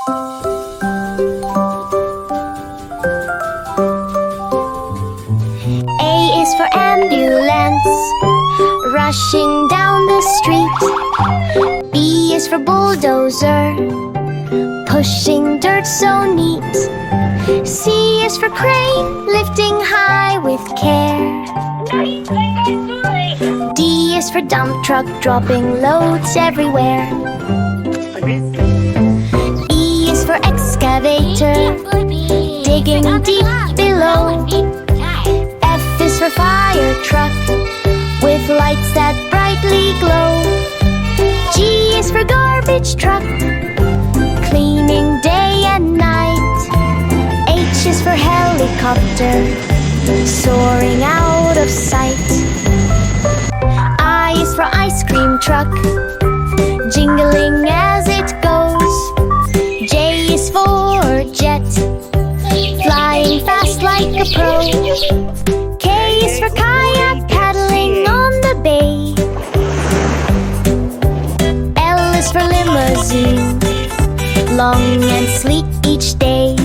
A is for ambulance, rushing down the street. B is for bulldozer, pushing dirt so neat. C is for crane, lifting high with care. D is for dump truck, dropping loads everywhere. E is for excavator, digging deep below. F is for fire truck, with lights that brightly glow. G is for garbage truck, cleaning day and night. H is for helicopter, soaring out of sight. I is for ice cream truck, jingling as it goes. J is for jet, flying fast like a pro. K is for kayak, paddling on the bay. L is for limousine, long and sleek each day.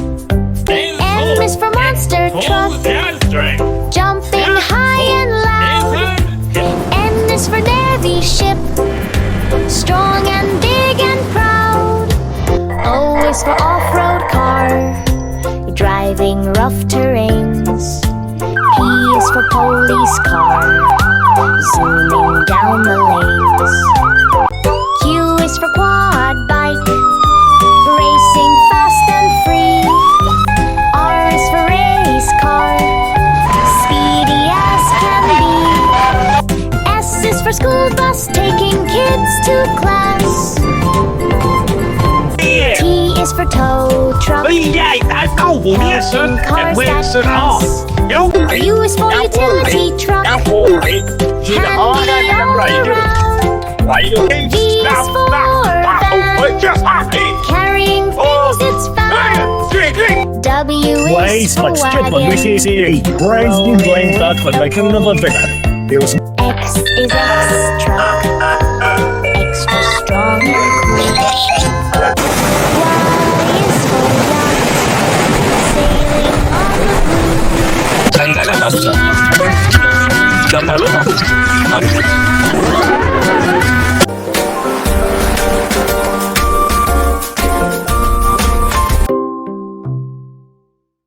M is for monster truck, jumping high and loud. N is for Navy ship, strong and big and proud. O is for off-road car, driving rough terrains. P is for police car, zooming down the lanes. Q is for quad bike, racing fast and free. R is for race car, speedy as can be. S is for school bus, taking kids to class. T is for tow truck, helping cars that pass. U is for utility truck, handy all around. V is for van, carrying things it's found. W is for wagon, X is X truck, extra strong and cool. Y is for yacht, sailing on the blue.